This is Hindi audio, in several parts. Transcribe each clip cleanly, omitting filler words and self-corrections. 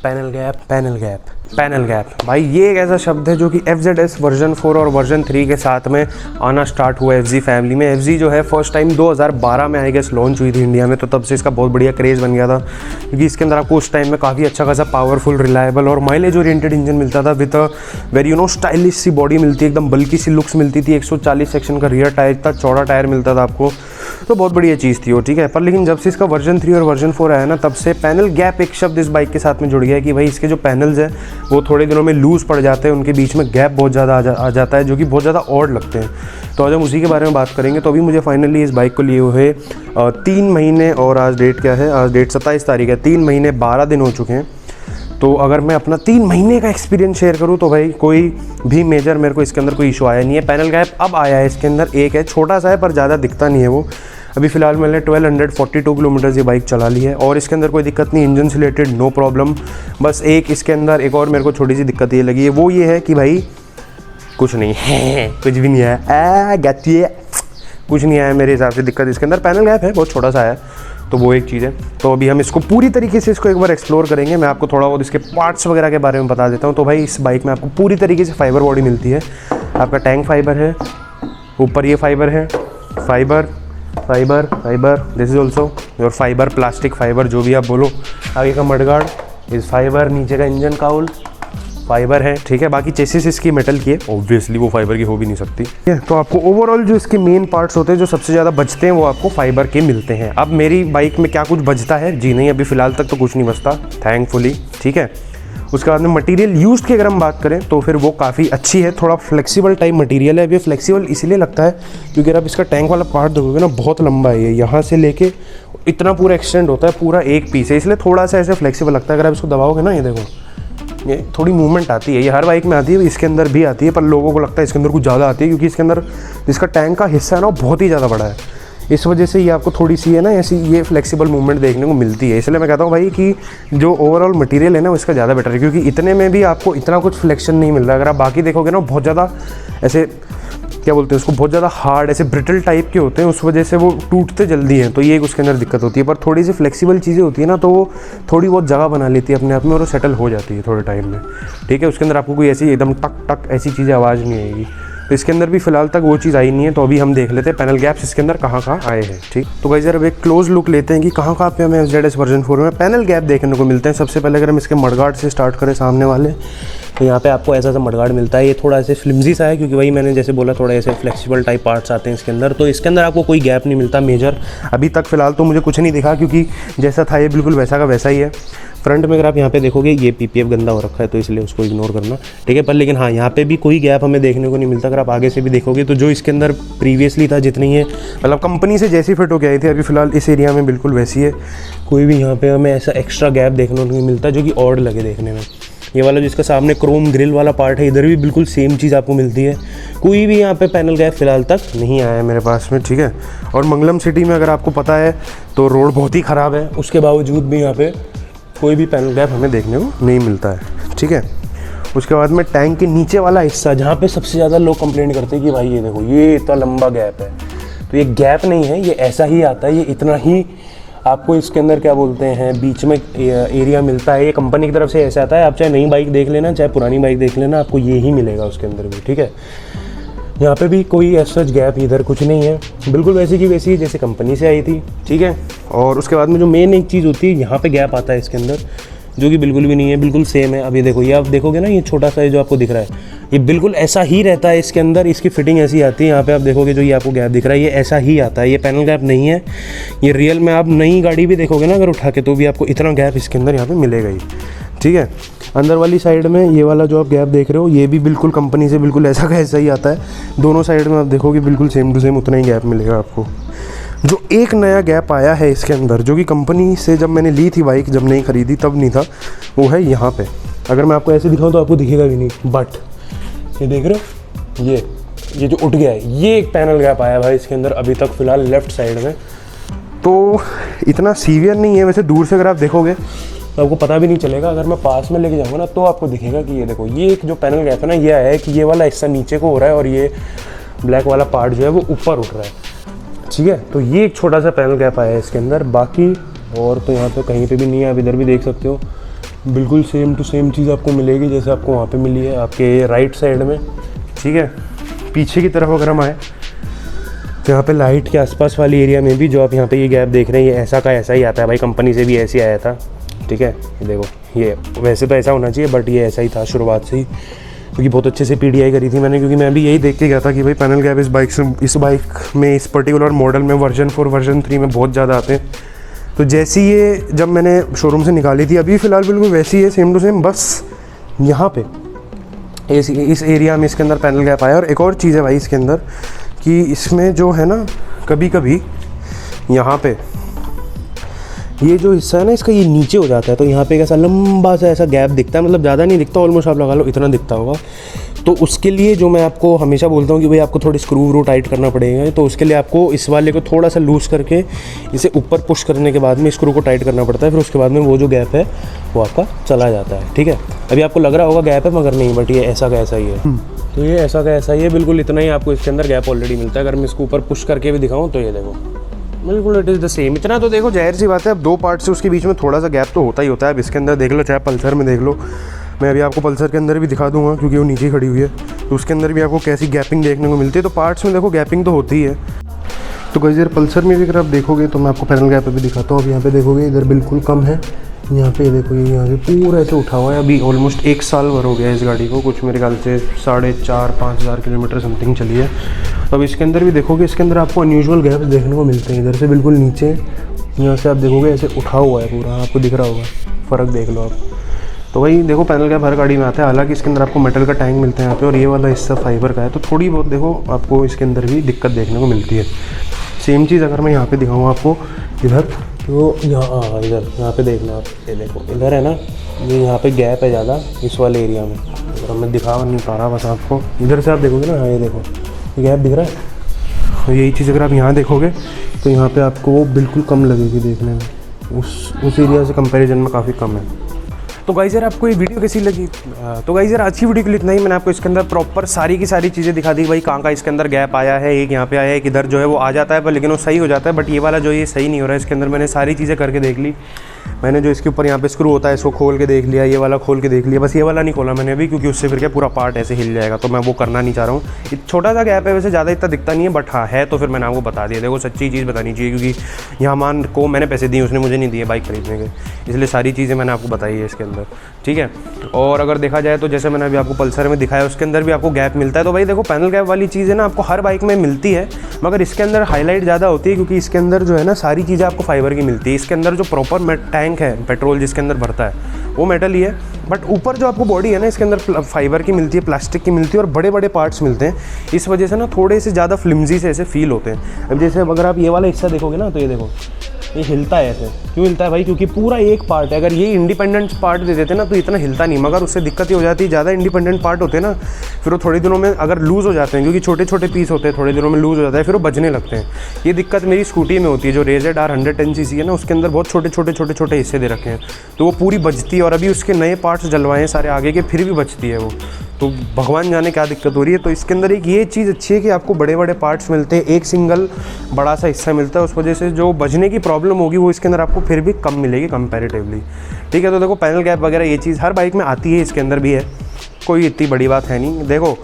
Panel gap, panel gap, panel gap. भाई ये एक ऐसा शब्द है जो कि FZS वर्जन 4 और वर्जन 3 के साथ में आना स्टार्ट हुआ FZ फैमिली में। FZ जो है फर्स्ट टाइम 2012 में आई गेस लॉन्च हुई थी इंडिया में, तो तब से इसका बहुत बढ़िया क्रेज़ बन गया था, क्योंकि इसके अंदर आपको उस टाइम में काफ़ी अच्छा खासा पावरफुल, रिलायबल और माइलेज ओरिएंटेड इंजन मिलता था विद वेरी स्टाइलिश सी बॉडी मिलती है, एकदम बल्कि सी लुक्स मिलती थी। 140 सेक्शन का रियर टायर, इतना चौड़ा टायर मिलता था आपको, तो बहुत बढ़िया चीज़ थी वो, ठीक है। पर लेकिन जब से इसका वर्जन 3 और वर्जन 4 आया ना, तब से पैनल गैप एक शब्द इस बाइक के साथ में जुड़ गया कि भाई इसके जो पैनल्स है वो थोड़े दिनों में लूज़ पड़ जाते हैं, उनके बीच में गैप बहुत ज़्यादा आ जाता है, जो कि बहुत ज़्यादा ऑड लगते हैं। तो आज हम उसी के बारे में बात करेंगे। तो अभी मुझे फाइनली इस बाइक को लिए हुए 3 महीने और आज डेट क्या है, आज डेट 27 तारीख है, 3 महीने 12 दिन हो चुके हैं। तो अगर मैं अपना 3 महीने का एक्सपीरियंस शेयर करूं तो भाई कोई भी मेजर मेरे को इसके अंदर कोई इशू आया नहीं है। पैनल गैप अब आया है इसके अंदर, एक है, छोटा सा है पर ज़्यादा दिखता नहीं है वो। अभी फ़िलहाल मैंने 1242 किलोमीटर ये बाइक चला ली है और इसके अंदर कोई दिक्कत नहीं, इंजन से रिलेटेड नो प्रॉब्लम। बस एक इसके अंदर एक और मेरे को छोटी सी दिक्कत ये लगी है, वो ये है कि भाई कुछ नहीं है, कुछ भी नहीं है, गति है, कुछ नहीं आया मेरे हिसाब से दिक्कत इसके अंदर। पैनल गैप है, बहुत छोटा सा है, तो वो एक चीज़ है। तो अभी हम इसको पूरी तरीके से इसको एक बार एक्सप्लोर करेंगे। मैं आपको थोड़ा बहुत इसके पार्ट्स वगैरह के बारे में बता देता हूँ। तो भाई इस बाइक में आपको पूरी तरीके से फाइबर बॉडी मिलती है। आपका टैंक फाइबर है, ऊपर ये फाइबर है, fibre fibre fibre, this is also your fibre, plastic fibre जो भी आप बोलो। आगे का मडगार्ड इस फाइबर, नीचे का इंजन काउल फाइबर है, ठीक है। बाकी चेसिस इसकी मेटल की है, ऑब्वियसली वो फाइबर की हो भी नहीं सकती, ठीक है। तो आपको ओवरऑल जो इसके मेन पार्ट्स होते हैं, जो सबसे ज़्यादा बचते हैं, वो आपको फाइबर के मिलते हैं। अब मेरी बाइक में क्या कुछ बचता है? जी नहीं, अभी फ़िलहाल तक तो कुछ नहीं बचता, थैंकफुली, ठीक है। उसके बाद में मटेरियल यूज्ड की अगर हम बात करें तो फिर वो काफ़ी अच्छी है, थोड़ा फ्लेक्सिबल टाइप मटेरियल है। ये फ्लेक्सिबल इसलिए लगता है क्योंकि अगर आप इसका टैंक वाला पार्ट देखोगे ना, बहुत लंबा है ये, यहाँ से लेके इतना पूरा एक्सटेंड होता है, पूरा एक पीस है, इसलिए थोड़ा सा ऐसे फ्लेक्सिबल लगता है। अगर आप इसको दबाओगे ना, ये देखो, ये थोड़ी मूवमेंट आती है, ये हर बाइक में आती है, इसके अंदर भी आती है, पर लोगों को लगता है इसके अंदर कुछ ज़्यादा आती है, क्योंकि इसके अंदर इसका टैंक का हिस्सा है ना, बहुत ही ज़्यादा बड़ा है। इस वजह से ये आपको थोड़ी सी है ना ऐसी ये फ्लेक्सिबल मूवमेंट देखने को मिलती है। इसलिए मैं कहता हूँ भाई कि जो ओवरऑल मटेरियल है ना, वो इसका ज़्यादा बेटर है, क्योंकि इतने में भी आपको इतना कुछ फ्लेक्शन नहीं मिल रहा। अगर आप बाकी देखोगे ना, बहुत ज़्यादा ऐसे क्या बोलते हैं उसको, बहुत ज़्यादा हार्ड, ऐसे ब्रिटल टाइप के होते हैं, उस वजह से वो टूटते जल्दी हैं, तो ये एक उसके अंदर दिक्कत होती है। पर थोड़ी सी फ्लेक्सिबल चीज़ें होती है ना, तो वो थोड़ी बहुत जगह बना लेती है अपने आप में और वो सेटल हो जाती है थोड़े टाइम में, ठीक है। उसके अंदर आपको कोई ऐसी एकदम टक टक ऐसी चीज़ें आवाज़ नहीं आएगी। तो इसके अंदर भी फिलहाल तक वो चीज़ आई नहीं है। तो अभी हम देख लेते हैं पैनल गैप्स इसके अंदर कहाँ कहाँ आए हैं, ठीक। तो गाइस अब एक क्लोज लुक लेते हैं कि कहाँ कहाँ पे हमें FZS वर्जन 4 में पैनल गैप देखने को मिलते हैं। सबसे पहले अगर हम इसके मडगार्ड से स्टार्ट करें सामने वाले, तो यहाँ पे आपको ऐसा सा मडगार्ड मिलता है। ये थोड़ा ऐसे फ्लिमजी सा है, क्योंकि वही मैंने जैसे बोला, थोड़ा ऐसे फ्लेक्सिबल टाइप पार्ट्स आते हैं इसके अंदर। तो इसके अंदर आपको कोई गैप नहीं मिलता मेजर, अभी तक फ़िलहाल तो मुझे कुछ नहीं दिखा, क्योंकि जैसा था ये बिल्कुल वैसा का वैसा ही है। फ्रंट में अगर आप यहाँ पे देखोगे, ये PPF गंदा हो रखा है, तो इसलिए उसको इग्नोर करना, ठीक है। पर लेकिन हाँ, यहाँ पे भी कोई गैप हमें देखने को नहीं मिलता। अगर आप आगे से भी देखोगे तो जो इसके अंदर प्रीवियसली था, जितनी है मतलब कंपनी से जैसी फिट होके आई थी, अभी फ़िलहाल इस एरिया में बिल्कुल वैसी है। कोई भी यहाँ पे हमें ऐसा एक्स्ट्रा गैप देखने को नहीं मिलता जो कि ऑड लगे देखने में। ये वाला जिसका सामने क्रोम ग्रिल वाला पार्ट है, इधर भी बिल्कुल सेम चीज़ आपको मिलती है। कोई भी यहाँ पे पैनल गैप फ़िलहाल तक नहीं आया है मेरे पास में, ठीक है। और मंगलम सिटी में अगर आपको पता है तो रोड बहुत ही ख़राब है, उसके बावजूद भी यहाँ पे कोई भी पैनल गैप हमें देखने को नहीं मिलता है, ठीक है। उसके बाद में टैंक के नीचे वाला हिस्सा, जहाँ पे सबसे ज़्यादा लोग कंप्लेंट करते हैं कि भाई ये देखो, ये इतना लंबा गैप है, तो ये गैप नहीं है, ये ऐसा ही आता है, ये इतना ही आपको इसके अंदर क्या बोलते हैं, बीच में एरिया मिलता है। ये कंपनी की तरफ से ऐसा आता है। आप चाहे नई बाइक देख लेना, चाहे पुरानी बाइक देख लेना, आपको ये ही मिलेगा उसके अंदर भी, ठीक है। यहाँ पे भी कोई ऐसा गैप इधर कुछ नहीं है, बिल्कुल वैसी की वैसी जैसे कंपनी से आई थी, ठीक है। और उसके बाद में जो मेन एक चीज़ होती है, यहाँ पे गैप आता है इसके अंदर, जो कि बिल्कुल भी नहीं है, बिल्कुल सेम है। अभी देखो, ये आप देखोगे ना, ये छोटा सा जो आपको दिख रहा है, ये बिल्कुल ऐसा ही रहता है इसके अंदर, इसकी फिटिंग ऐसी आती है। यहाँ पे आप देखोगे जो ये आपको गैप दिख रहा है, ये ऐसा ही आता है, ये पैनल गैप नहीं है। ये रियल में आप नई गाड़ी भी देखोगे ना अगर उठा के, तो भी आपको इतना गैप इसके अंदर यहाँ पे मिलेगा ही, ठीक है। अंदर वाली साइड में ये वाला जो आप गैप देख रहे हो, ये भी बिल्कुल कंपनी से बिल्कुल ऐसा का ऐसा ही आता है। दोनों साइड में आप देखोगे बिल्कुल सेम टू सेम उतना ही गैप मिलेगा आपको। जो एक नया गैप आया है इसके अंदर, जो कि कंपनी से जब मैंने ली थी बाइक, जब नहीं ख़रीदी तब नहीं था, वो है यहाँ पे। अगर मैं आपको ऐसे दिखाऊँ तो आपको दिखेगा भी नहीं, बट ये देख रहे हो, ये जो उठ गया है, ये एक पैनल गैप आया भाई इसके अंदर अभी तक फ़िलहाल लेफ़्ट साइड में। तो इतना सीवियर नहीं है वैसे, दूर से अगर आप देखोगे तो आपको पता भी नहीं चलेगा। अगर मैं पास में लेके जाऊँगा ना, तो आपको दिखेगा कि ये देखो, ये एक जो पैनल गैप है ना, ये आया है कि ये वाला हिस्सा नीचे को हो रहा है और ये ब्लैक वाला पार्ट जो है वो ऊपर उठ रहा है, ठीक है। तो ये एक छोटा सा पैनल गैप आया है इसके अंदर, बाकी और तो यहाँ पे कहीं पे भी नहीं है। आप इधर भी देख सकते हो, बिल्कुल सेम टू सेम चीज़ आपको मिलेगी जैसे आपको वहाँ पे मिली है आपके राइट साइड में, ठीक है। पीछे की तरफ अगर हम आए तो यहाँ पे लाइट के आसपास वाली एरिया में भी जो आप यहाँ पे ये गैप देख रहे हैं, ये ऐसा का ऐसा ही आता है भाई, कंपनी से भी ऐसे आया था, ठीक है। ये देखो, ये वैसे तो ऐसा होना चाहिए बट ये ऐसा ही था शुरुआत से ही, क्योंकि बहुत अच्छे से PDI करी थी मैंने, क्योंकि मैं भी यही देख के गया था कि भाई पैनल गैप इस बाइक में इस पर्टिकुलर मॉडल में वर्जन 4 वर्जन 3 में बहुत ज़्यादा आते हैं। तो जैसी ये जब मैंने शोरूम से निकाली थी, अभी फ़िलहाल बिल्कुल वैसी है सेम टू सेम, बस यहाँ पे इस एरिया में इसके अंदर पैनल गैप आया। और एक और चीज़ है भाई इसके अंदर कि इसमें जो है ना, कभी कभी यहाँ पे ये जो हिस्सा है ना इसका, ये नीचे हो जाता है, तो यहाँ पे एक ऐसा लंबा सा ऐसा गैप दिखता है, मतलब ज़्यादा नहीं दिखता, ऑलमोस्ट आप लगा लो इतना दिखता होगा। तो उसके लिए जो मैं आपको हमेशा बोलता हूँ कि भाई आपको थोड़ी स्क्रू व्रू टाइट करना पड़ेगा, तो उसके लिए आपको इस वाले को थोड़ा सा लूज़ करके इसे ऊपर पुश करने के बाद में स्क्रू को टाइट करना पड़ता है, फिर उसके बाद में वो जो गैप है वो आपका चला जाता है, ठीक है। अभी आपको लग रहा होगा गैप है मगर नहीं, बट ये ऐसा का ऐसा ही है। तो ये ऐसा का ऐसा ही है, बिल्कुल इतना ही आपको इसके अंदर गैप ऑलरेडी मिलता है। अगर मैं इसको ऊपर पुश करके भी दिखाऊँ तो ये देखो बिल्कुल इट इज़ द सेम। इतना तो देखो जाहिर सी बात है, अब 2 पार्ट से उसके बीच में थोड़ा सा गैप तो होता ही होता है। अब इसके अंदर देख लो, चाहे पल्सर में देख लो, मैं अभी आपको पल्सर के अंदर भी दिखा दूंगा क्योंकि वो नीचे खड़ी हुई है, तो उसके अंदर भी आपको कैसी गैपिंग देखने को मिलती है। तो पार्ट्स में देखो गैपिंग तो होती है। तो गाइस यार पल्सर में भी अगर आप देखोगे तो मैं आपको पैनल गैप भी दिखाता हूँ। अब यहाँ पे देखोगे इधर बिल्कुल कम है, यहाँ पे देखो ये यहाँ से पूरा ऐसे उठा हुआ है। अभी ऑलमोस्ट 1 साल भर हो गया है इस गाड़ी को, कुछ मेरे ख्याल से 4,500-5 हज़ार किलोमीटर समथिंग चली है। तो अब इसके अंदर भी देखोगे, इसके अंदर आपको अनयूजुअल गैप देखने को मिलते हैं। इधर से बिल्कुल नीचे, यहाँ से आप देखोगे ऐसे उठा हुआ है पूरा, आपको दिख रहा होगा, फ़र्क देख लो आप। तो भाई देखो पैनल गैप हर गाड़ी में आता है, हालांकि इसके अंदर आपको मेटल का टैंक मिलता है यहाँ पे, और ये वाला हिस्सा फाइबर का है, तो थोड़ी बहुत देखो आपको इसके अंदर भी दिक्कत देखने को मिलती है। सेम चीज़ अगर मैं यहाँ पे दिखाऊँ आपको इधर, तो यहाँ यहाँ पे देखना आप, ये देखो इधर है ना, ये यहाँ पे गैप है ज़्यादा इस वाले एरिया में, अगर मैं दिखा नहीं पा रहा बस आपको, इधर से आप देखोगे ना, हाँ ये देखो ये गैप दिख रहा है। तो यही चीज़ अगर आप यहाँ देखोगे तो यहाँ पे आपको वो बिल्कुल कम लगेगी देखने में, उस एरिया से कंपैरिजन में काफ़ी कम है। तो गाइस यार आपको ये वीडियो कैसी लगी? तो गाइस यार आज की वीडियो के लिए इतना ही। मैंने आपको इसके अंदर प्रॉपर सारी की सारी चीज़ें दिखा दी भाई, कहाँ का इसके अंदर गैप आया है, एक यहाँ पे आया है, एक इधर जो है वो आ जाता है पर लेकिन वो सही हो जाता है, बट ये वाला जो ये सही नहीं हो रहा है। इसके अंदर मैंने सारी चीज़ें करके देख ली। मैंने जो इसके ऊपर यहाँ पे स्क्रू होता है इसको खोल के देख लिया, ये वाला खोल के देख लिया, बस ये वाला नहीं खोला मैंने अभी, क्योंकि उससे फिर क्या पूरा पार्ट ऐसे हिल जाएगा, तो मैं वो करना नहीं चाह रहा हूँ। छोटा सा गैप है, वैसे ज़्यादा इतना दिखता नहीं है, बट हाँ है, तो फिर मैंने आपको बता दिया। देखो सच्ची चीज़ बतानी चाहिए, क्योंकि यहाँ मान को मैंने पैसे दिए, उसने मुझे नहीं दिए बाइक खरीदने के, इसलिए सारी चीज़ें मैंने आपको बताई है इसके अंदर, ठीक है। और अगर देखा जाए तो जैसे मैंने अभी आपको पल्सर में दिखाया, उसके अंदर भी आपको गैप मिलता है। तो भाई देखो पैनल गैप वाली चीज़ है ना, आपको हर बाइक में मिलती है, मगर इसके अंदर हाईलाइट ज़्यादा होती है, क्योंकि इसके अंदर जो है ना सारी चीज़ें आपको फाइबर की मिलती है। इसके अंदर जो प्रॉपर टैंक है, पेट्रोल जिसके अंदर भरता है वो मेटल ही है, बट ऊपर जो आपको बॉडी है ना इसके अंदर फाइबर की मिलती है, प्लास्टिक की मिलती है, और बड़े बड़े पार्ट्स मिलते हैं। इस वजह से ना थोड़े से ज़्यादा फ्लिमजी से ऐसे फील होते हैं। अब जैसे अगर आप ये वाला हिस्सा देखोगे ना, तो ये देखो ये हिलता है ऐसे, क्यों हिलता है भाई? क्योंकि पूरा एक पार्ट है। अगर ये इंडिपेंडेंट पार्ट दे देते ना तो इतना हिलता नहीं, मगर उससे दिक्कत ही हो जाती है, ज़्यादा इंडिपेंडेंट पार्ट होते हैं ना फिर वो थोड़े दिनों में अगर लूज़ हो जाते हैं, क्योंकि छोटे छोटे पीस होते हैं, थोड़े दिनों में लूज़ हो जाता है, फिर वो बजने लगते हैं। ये दिक्कत मेरी स्कूटी में होती है, जो रेज़र R 110cc है ना, उसके अंदर बहुत छोटे छोटे हिस्से दे रखे हैं, तो वो पूरी बजती है। और अभी उसके नए पार्ट्स जलवाएँ सारे आगे के, फिर भी बचती है वो, तो भगवान जाने क्या दिक्कत हो रही है। तो इसके अंदर एक ये चीज़ अच्छी है कि आपको बड़े बड़े पार्ट्स मिलते हैं, एक सिंगल बड़ा सा हिस्सा मिलता है, उस वजह से जो बजने की प्रॉब्लम होगी वो इसके अंदर आपको फिर भी कम मिलेगी कंपैरेटिवली, ठीक है। तो देखो पैनल गैप वगैरह ये चीज़ हर बाइक में आती है, इसके अंदर भी है, कोई इतनी बड़ी बात है नहीं। देखो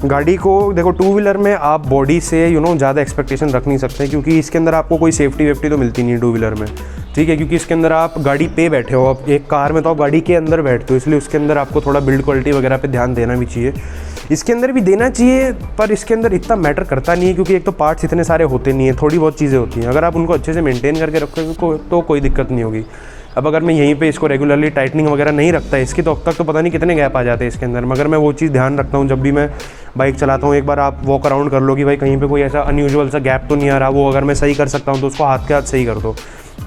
गाड़ी को देखो, टू व्हीलर में आप बॉडी से ज़्यादा एक्सपेक्टेशन रख नहीं सकते, क्योंकि इसके अंदर आपको कोई सेफ्टी वेफ्टी तो मिलती नहीं टू व्हीलर में, ठीक है, क्योंकि इसके अंदर आप गाड़ी पे बैठे हो। अब एक कार में तो आप गाड़ी के अंदर बैठते हो, इसलिए उसके अंदर आपको थोड़ा बिल्ड क्वालिटी वगैरह पे ध्यान देना भी चाहिए। इसके अंदर भी देना चाहिए, पर इसके अंदर इतना मैटर करता नहीं है, क्योंकि एक तो पार्ट्स इतने सारे होते नहीं हैं, थोड़ी बहुत चीज़ें होती हैं। अगर आप उनको अच्छे से मेंटेन करके रखोगे तो कोई दिक्कत नहीं होगी। अब अगर मैं यहीं पे इसको रेगुलरली टाइटनिंग वगैरह नहीं रखता इसकी, तो अब तक तो पता नहीं कितने गैप आ जाते हैं इसके अंदर। मगर मैं वो चीज़ ध्यान रखता हूँ जब भी मैं बाइक चलाता हूँ। एक बार आप वॉक अराउंड कर लो कि भाई कहीं पे कोई ऐसा अनयूजुअल सा गैप तो नहीं आ रहा, वो अगर मैं सही कर सकता हूँ तो उसको हाथ के हाथ सही कर दो,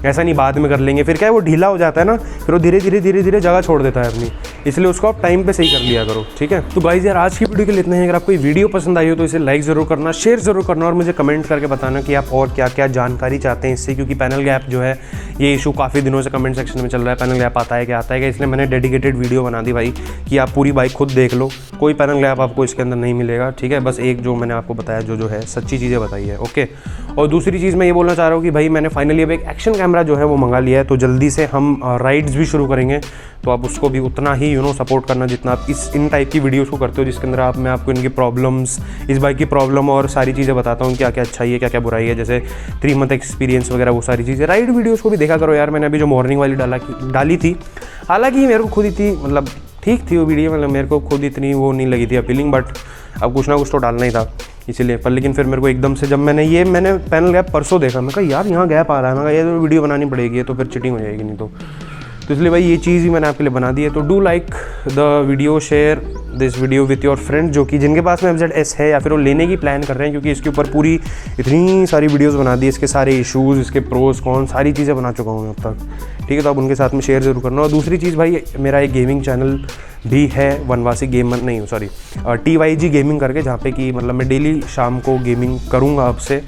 ऐसा नहीं बाद में कर लेंगे, फिर क्या है वो ढीला हो जाता है ना, फिर वो धीरे धीरे जगह छोड़ देता है अपनी, इसलिए उसको आप टाइम पे सही कर लिया करो, ठीक है। तो गाइस यार आज की वीडियो के लिए इतना ही। अगर आपको ये वीडियो पसंद आई हो तो इसे लाइक ज़रूर करना, शेयर ज़रूर करना, और मुझे कमेंट करके बताना कि आप और क्या क्या जानकारी चाहते हैं इससे, क्योंकि पैनल गैप जो है ये इशू काफ़ी दिनों से कमेंट सेक्शन में चल रहा है, पैनल गैप आता है क्या आता है क्या, इसलिए मैंने डेडिकेटेड वीडियो बना दी भाई कि आप पूरी बाइक खुद देख लो, कोई पैनल गैप आपको इसके अंदर नहीं मिलेगा, ठीक है। बस एक जो मैंने आपको बताया जो है सच्ची चीज़ें बताई है, ओके। और दूसरी चीज़ मैं ये बोलना चाह रहा हूँ कि भाई मैंने फाइनली अब एक एक्शन कैमरा जो है वो मंगा लिया है, तो जल्दी से हम राइड्स भी शुरू करेंगे, तो आप उसको भी उतना ही सपोर्ट करना जितना आप इन टाइप की वीडियोस को करते हो, जिसके अंदर मैं आपको इनकी प्रॉब्लम्स, इस बाइक की प्रॉब्लम और सारी चीज़ें बताता हूँ, क्या क्या अच्छाई है क्या क्या बुराई है, जैसे 3 मंथ एक्सपीरियंस वगैरह वो सारी चीज़ें। राइड वीडियोस को भी देखा करो यार। मैंने अभी जो मॉर्निंग वाली डाली थी, हालांकि मेरे को खुद ही थी, मतलब ठीक थी वो वीडियो, मतलब मेरे को खुद इतनी वो नहीं लगी थी अपीलिंग, बट अब कुछ ना कुछ तो डालना ही था इसीलिए। पर लेकिन फिर मेरे को एकदम से जब मैंने पैनल गैप परसों देखा, मैं कहा यार यहाँ गैप आ रहा है, मैं कहा ये तो वीडियो बनानी पड़ेगी, तो फिर चिटिंग हो जाएगी नहीं तो इसलिए भाई ये चीज़ ही मैंने आपके लिए बना दी है। तो do like the video, share this video with your friend, जो कि जिनके पास में FZS है या फिर वो लेने की प्लान कर रहे हैं, क्योंकि इसके ऊपर पूरी इतनी सारी वीडियोस बना दी, इसके सारे इश्यूज़, इसके प्रोस कॉन सारी चीज़ें बना चुका हूँ मैं अब तक, ठीक है। तो आप उनके साथ में शेयर ज़रूर करना। और दूसरी चीज़ भाई, मेरा एक गेमिंग चैनल भी है, वनवासी गेमर नहीं सॉरी TYG गेमिंग करके, जहाँ पे कि मतलब मैं डेली शाम को गेमिंग करूँगा अब से,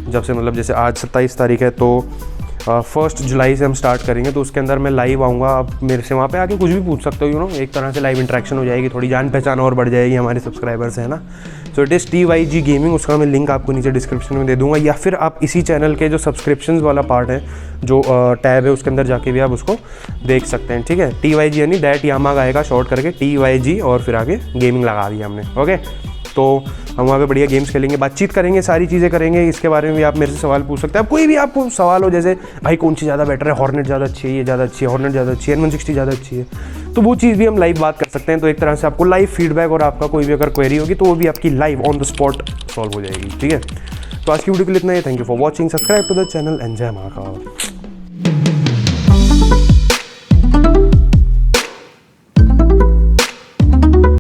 जब से मतलब जैसे आज 27 तारीख है, तो 1 जुलाई से हम स्टार्ट करेंगे, तो उसके अंदर मैं लाइव आऊँगा। आप मेरे से वहाँ पे आके कुछ भी पूछ सकते हो, एक तरह से लाइव इंटरेक्शन हो जाएगी, थोड़ी जान पहचान और बढ़ जाएगी हमारे सब्सक्राइबर्स है ना। So it is TYG gaming, उसका मैं लिंक आपको नीचे डिस्क्रिप्शन में दे दूँगा, या फिर आप इसी चैनल के जो सब्सक्रिप्शंस वाला पार्ट है, जो टैब है, उसके अंदर जाके भी आप उसको देख सकते हैं, ठीक है। TYG यानी दैट यामाहा आएगा शॉर्ट करके, TYG और फिर आगे गेमिंग लगा दी हमने, ओके। तो हम वहाँ पे बढ़िया गेम्स खेलेंगे, बातचीत करेंगे, सारी चीज़ें करेंगे। इसके बारे में भी आप मेरे से सवाल पूछ सकते हैं। अब कोई भी आपको सवाल हो, जैसे भाई कौन सी ज़्यादा बेटर है, हॉर्नेट ज़्यादा अच्छी है, ये ज़्यादा अच्छी है, हॉर्नेट ज़्यादा अच्छी है, N160 ज़्यादा अच्छी है, तो वो चीज़ भी हम लाइव बात कर सकते हैं। तो एक तरह से आपको लाइव फीडबैक, और आपका कोई भी अगर क्वेरी होगी तो वो भी आपकी live on the spot solve हो जाएगी, ठीक है। तो आज की वीडियो के लिए इतना ही। Thank you for watching, subscribe to the channel and Jai Mahakal.